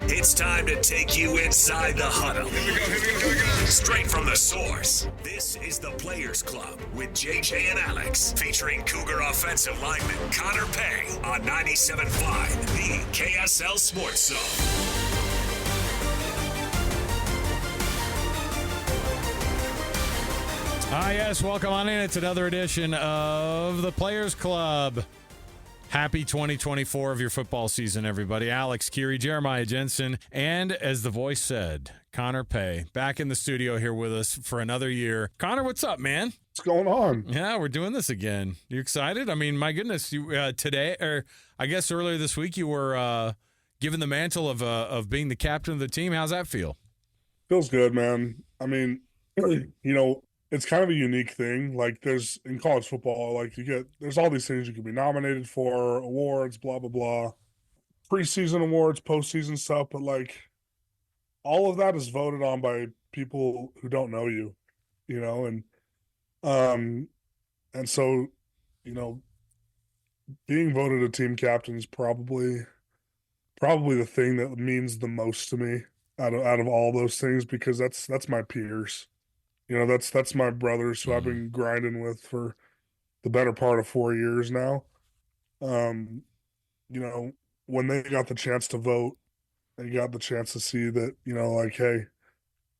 It's time to take you inside the huddle. Here we go. Straight from the source. This is the Players Club with JJ and Alex, featuring Cougar offensive lineman Connor Pay on 97.5, the KSL Sports Zone. Yes, welcome on in. It's another edition of the Players Club. Happy 2024 of your football season, everybody. Alex Keary, Jeremiah Jensen, and as the voice said, Connor Pay, back in the studio here with us for another year. Connor, what's up, man? What's going on? Yeah, we're doing this again. You excited? I mean, my goodness, you today, or I guess earlier this week, you were given the mantle of being the captain of the team. How's that feel? Feels good, man. I mean, it's kind of a unique thing. Like there's in college football, like there's all these things you can be nominated for, awards, blah, blah, blah, preseason awards, postseason stuff. But like all of that is voted on by people who don't know you, and so, being voted a team captain is probably the thing that means the most to me out of all those things, because that's my peers. That's my brothers who I've been grinding with for the better part of 4 years now. When they got the chance to vote, they got the chance to see that, hey,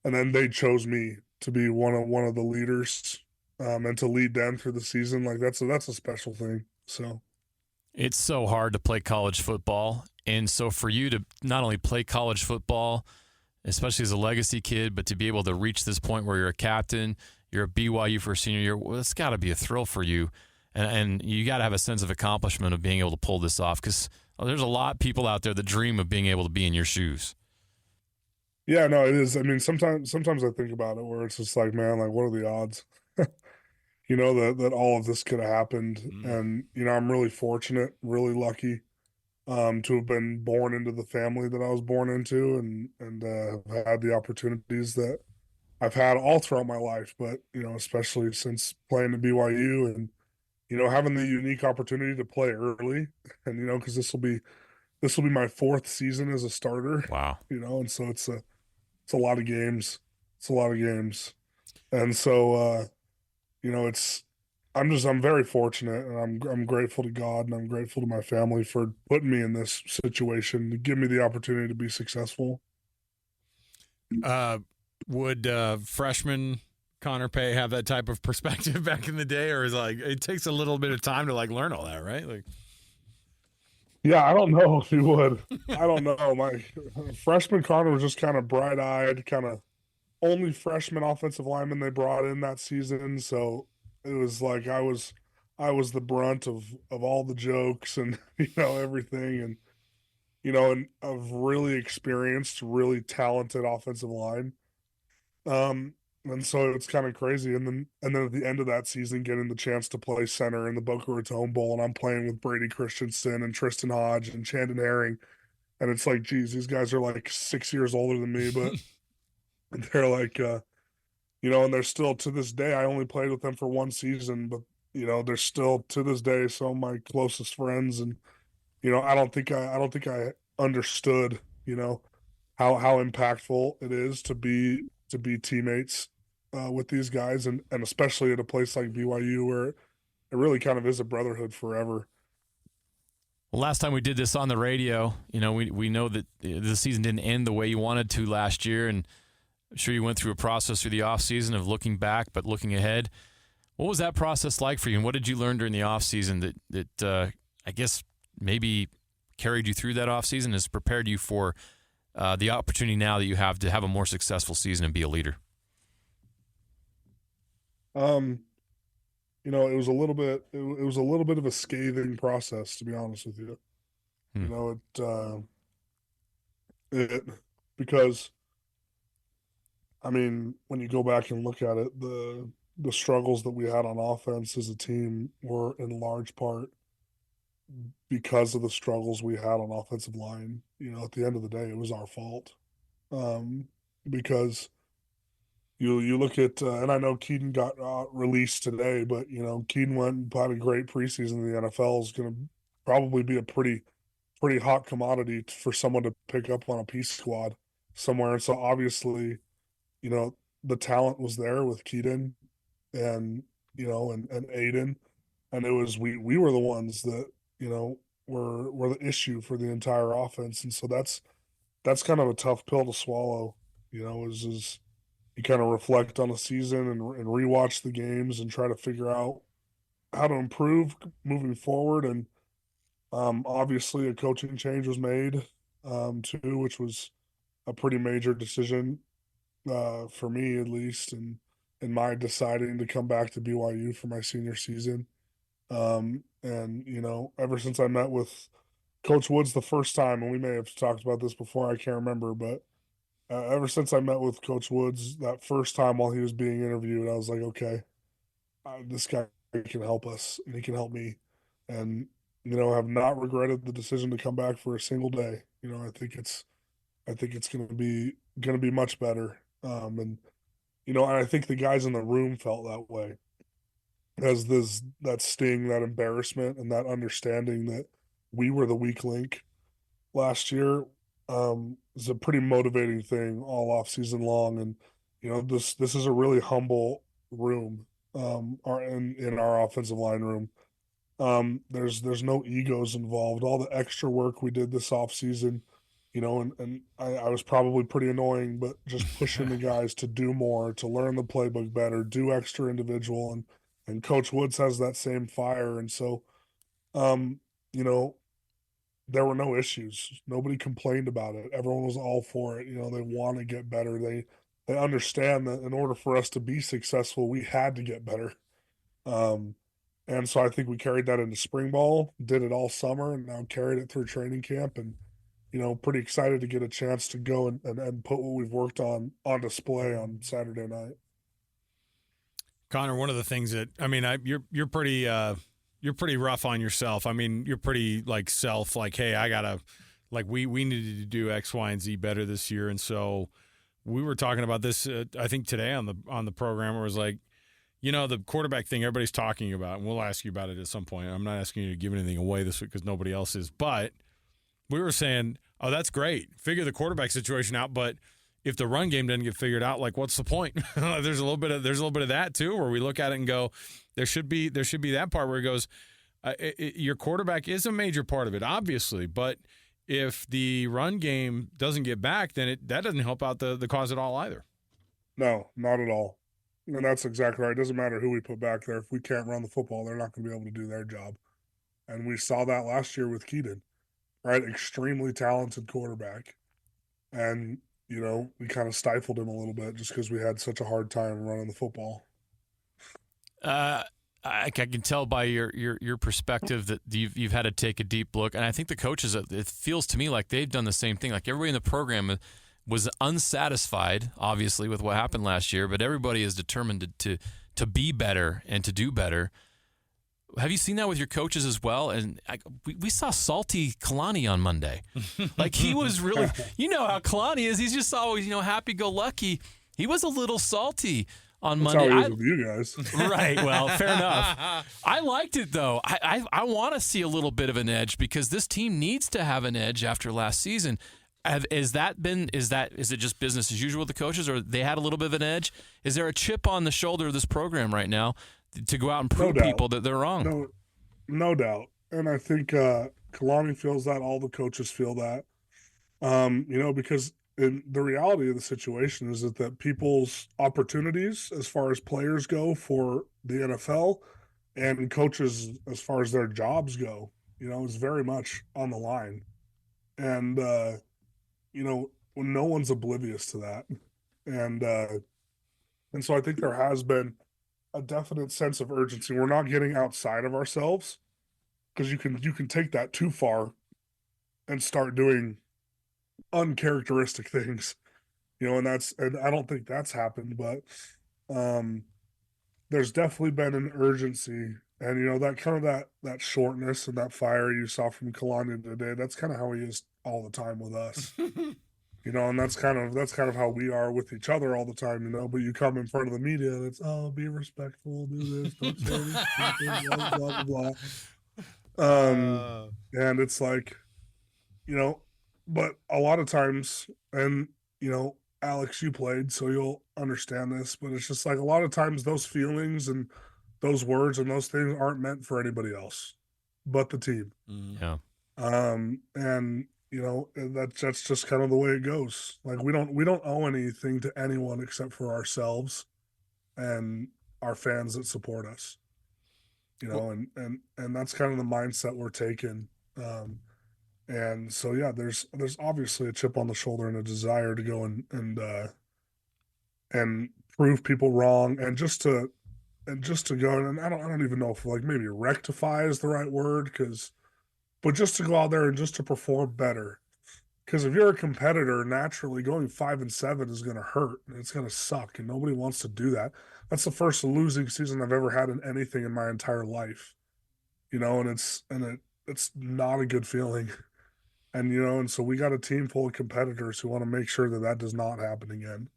and then they chose me to be one of the leaders, and to lead them through the season. Like that's a special thing. So it's so hard to play college football. And so for you to not only play college football, especially as a legacy kid, but to be able to reach this point where you're a captain, you're at BYU for a senior year, well, it's got to be a thrill for you. And you got to have a sense of accomplishment of being able to pull this off, because there's a lot of people out there that dream of being able to be in your shoes. Yeah, no, it is. I mean, sometimes I think about it where it's just like, man, like what are the odds, that all of this could have happened. And, I'm really fortunate, really lucky to have been born into the family that I was born into, and have had the opportunities that I've had all throughout my life, but, especially since playing at BYU and, having the unique opportunity to play early, and, because this will be my fourth season as a starter. Wow. And so it's a lot of games. It's a lot of games. And so, I'm very fortunate, and I'm grateful to God, and I'm grateful to my family for putting me in this situation to give me the opportunity to be successful. Would freshman Connor Pay have that type of perspective back in the day, or is it takes a little bit of time to learn all that, right? Yeah, I don't know if he would. I don't know. My freshman Connor was just kind of bright-eyed, kind of only freshman offensive lineman they brought in that season, so it was like I was the brunt of all the jokes and everything, and and a really experienced, really talented offensive line. And so it's kind of crazy. And then at the end of that season, getting the chance to play center in the Boca Raton Bowl, and I'm playing with Brady Christensen and Tristan Hodge and Chandon Herring, and it's like, geez, these guys are like 6 years older than me, but they're like, and they're still, to this day, I only played with them for one season, but, they're still, to this day, some of my closest friends. And, I don't think I understood, how impactful it is to be teammates with these guys, and especially at a place like BYU where it really kind of is a brotherhood forever. Well, last time we did this on the radio, we know that the season didn't end the way you wanted to last year, and I'm sure you went through a process through the offseason of looking back but looking ahead. What was that process like for you, and what did you learn during the offseason that I guess maybe carried you through that offseason and has prepared you for the opportunity now that you have to have a more successful season and be a leader? It was a little bit of a scathing process, to be honest with you. Because I mean, when you go back and look at it, the struggles that we had on offense as a team were in large part because of the struggles we had on offensive line. At the end of the day, it was our fault. Because you look at, and I know Keaton got released today, but, Keaton went and had a great preseason in the NFL, is going to probably be a pretty pretty hot commodity for someone to pick up on a peace squad somewhere. And so obviously, the talent was there with Keaton and, and Aiden. And it was, we were the ones that, were the issue for the entire offense. And so that's kind of a tough pill to swallow, is you kind of reflect on the season and rewatch the games and try to figure out how to improve moving forward. And obviously a coaching change was made too, which was a pretty major decision for me at least, and in my deciding to come back to BYU for my senior season. And ever since I met with Coach Woods the first time, and we may have talked about this before, I can't remember, but ever since I met with Coach Woods that first time while he was being interviewed, I was like, okay, this guy can help us and he can help me. And, have not regretted the decision to come back for a single day. I think it's going to be much better. And I think the guys in the room felt that way, as that sting, that embarrassment, and that understanding that we were the weak link last year is a pretty motivating thing all off season long. And this is a really humble room, in our offensive line room. There's no egos involved. All the extra work we did this off season, and I was probably pretty annoying, but just pushing the guys to do more, to learn the playbook better, do extra individual, and Coach Woods has that same fire. And so, there were no issues. Nobody complained about it. Everyone was all for it. They want to get better. They understand that in order for us to be successful, we had to get better. And so I think we carried that into spring ball, did it all summer, and now carried it through training camp. And, pretty excited to get a chance to go and put what we've worked on display on Saturday night. Connor, one of the things that, you're pretty rough on yourself. You're pretty hey, I gotta, we needed to do X, Y, and Z better this year. And so we were talking about this, I think today on the program, where it was the quarterback thing everybody's talking about, and we'll ask you about it at some point. I'm not asking you to give anything away this week because nobody else is, but we were saying, oh, that's great. Figure the quarterback situation out, but if the run game doesn't get figured out, what's the point? There's a little bit of that too, where we look at it and go, there should be that part where it goes, your quarterback is a major part of it, obviously, but if the run game doesn't get back, then that doesn't help out the cause at all either. No, not at all. And that's exactly right. It doesn't matter who we put back there. If we can't run the football, they're not going to be able to do their job. And we saw that last year with Keaton, right? Extremely talented quarterback. And, we kind of stifled him a little bit just because we had such a hard time running the football. I can tell by your perspective that you've had to take a deep look. And I think the coaches, it feels to me like they've done the same thing. Like everybody in the program was unsatisfied, obviously, with what happened last year, but everybody is determined to be better and to do better. Have you seen that with your coaches as well? And we saw salty Kalani on Monday. He was really, how Kalani is. He's just always, happy-go-lucky. He was a little salty on Monday. That's how he is with you guys. Right. Well, fair enough. I liked it, though. I want to see a little bit of an edge because this team needs to have an edge after last season. Is it just business as usual with the coaches, or they had a little bit of an edge? Is there a chip on the shoulder of this program right now to go out and prove people that they're wrong? No doubt. And I think Kalani feels that. All the coaches feel that. Because the reality of the situation is that people's opportunities as far as players go for the NFL and coaches as far as their jobs go, is very much on the line. And, no one's oblivious to that. And so I think there has been a definite sense of urgency. We're not getting outside of ourselves, because you can take that too far and start doing uncharacteristic things, and I don't think that's happened, but there's definitely been an urgency, and that kind of that shortness and that fire you saw from Kalani today, that's kind of how he is all the time with us. And that's kind of how we are with each other all the time, but you come in front of the media and it's, oh, be respectful, do this, don't say this, blah, blah, blah, blah. And it's like, but a lot of times, and, Alex, you played, so you'll understand this, but it's just like a lot of times those feelings and those words and those things aren't meant for anybody else but the team. Yeah. And that's just kind of the way it goes. Like we don't owe anything to anyone except for ourselves and our fans that support us. And that's kind of the mindset we're taking. And so yeah, there's obviously a chip on the shoulder and a desire to go and prove people wrong and just to go, and I don't even know if like maybe rectify is the right word, but just to go out there and just to perform better. Because if you're a competitor, naturally going 5-7 is going to hurt and it's going to suck, and nobody wants to do that. That's the first losing season I've ever had in anything in my entire life, and it's not a good feeling. And so we got a team full of competitors who want to make sure that that does not happen again.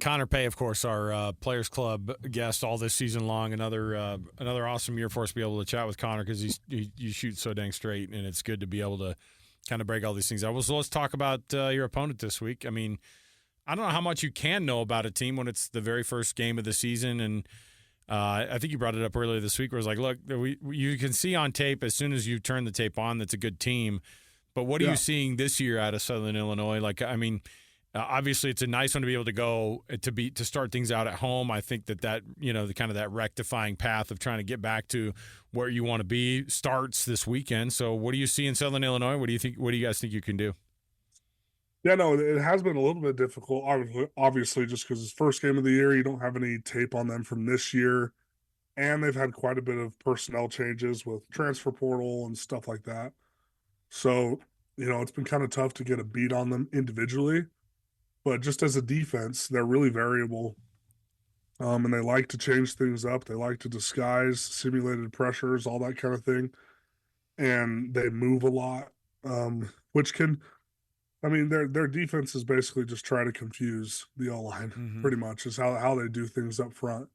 Connor Pay, of course, our Players Club guest all this season long. Another awesome year for us to be able to chat with Connor because you shoot so dang straight, and it's good to be able to kind of break all these things out. So let's talk about your opponent this week. I mean, I don't know how much you can know about a team when it's the very first game of the season, and I think you brought it up earlier this week where it's like, look, you can see on tape as soon as you turn the tape on that's a good team, but what are you seeing this year out of Southern Illinois? Like, I mean, obviously, it's a nice one to be able to go to start things out at home. I think that the kind of that rectifying path of trying to get back to where you want to be starts this weekend. So, what do you see in Southern Illinois? What do you think? What do you guys think you can do? Yeah, no, it has been a little bit difficult. Obviously, just because it's first game of the year, you don't have any tape on them from this year, and they've had quite a bit of personnel changes with transfer portal and stuff like that. So, it's been kind of tough to get a beat on them individually. But just as a defense, they're really variable. And they like to change things up. They like to disguise simulated pressures, all that kind of thing. And they move a lot, which their defense is basically just try to confuse the O-line, pretty much, is how they do things up front.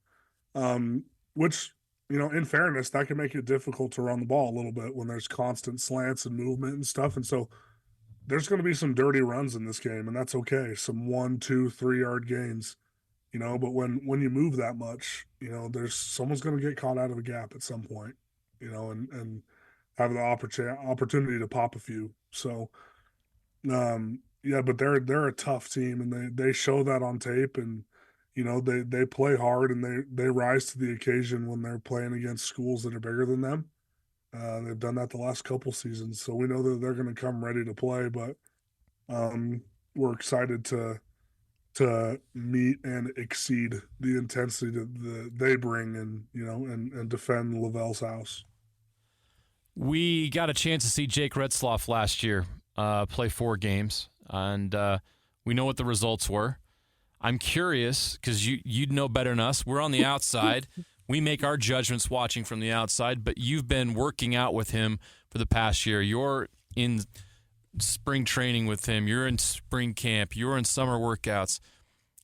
Which, in fairness, that can make it difficult to run the ball a little bit when there's constant slants and movement and stuff. And so there's going to be some dirty runs in this game, and that's okay. Some 1, 2, 3 yard gains, but when you move that much, there's someone's going to get caught out of a gap at some point, and have the opportunity to pop a few. So, yeah, but they're a tough team, and they show that on tape, and they play hard, and they rise to the occasion when they're playing against schools that are bigger than them. They've done that the last couple seasons, so we know that they're going to come ready to play. But we're excited to meet and exceed the intensity that they bring, and defend Lavelle's house. We got a chance to see Jake Retzloff last year play 4 games, and we know what the results were. I'm curious because you'd know better than us. We're on the outside. We make our judgments watching from the outside, but you've been working out with him for the past year. You're in spring training with him. You're in spring camp. You're in summer workouts.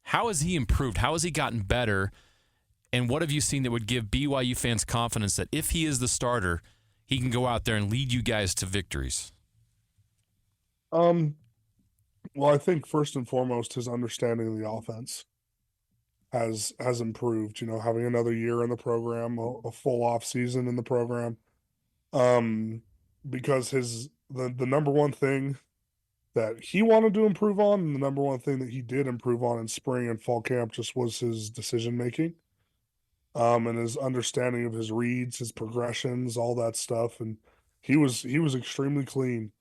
How has he improved? How has he gotten better? And what have you seen that would give BYU fans confidence that if he is the starter, he can go out there and lead you guys to victories? Well, I think first and foremost, his understanding of the offense has improved, having another year in the program, a full off season in the program. Because the number one thing that he wanted to improve on, and the number one thing that he did improve on in spring and fall camp just was his decision making. And his understanding of his reads, his progressions, all that stuff. And he was extremely clean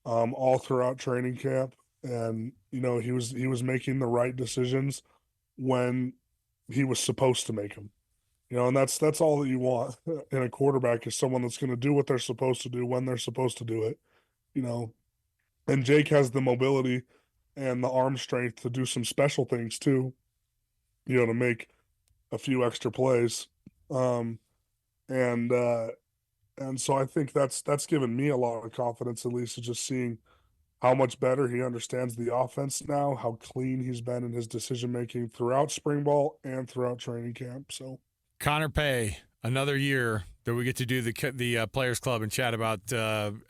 all throughout training camp. And, he was making the right decisions when he was supposed to make them. And that's all that you want in a quarterback, is someone that's going to do what they're supposed to do when they're supposed to do it. And Jake has the mobility and the arm strength to do some special things too, to make a few extra plays. And so I think that's given me a lot of confidence, at least, of just seeing how much better he understands the offense now, how clean he's been in his decision making throughout spring ball and throughout training camp. So Connor Pay, Another year that we get to do the Players Club and chat about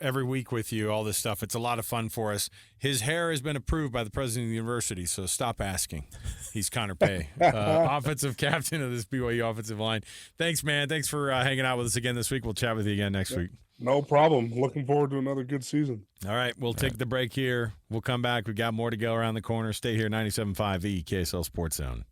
every week with you, all this stuff. It's a lot of fun for us. His hair has been approved by the president of the university, so stop asking. He's Connor Pay, offensive captain of this BYU offensive line. Thanks, man. Thanks for hanging out with us again this week. We'll chat with you again next week. No problem. Looking forward to another good season. All right, we'll take the break here. We'll come back. We got more to go around the corner. Stay here, 97.5 KSL Sports Zone.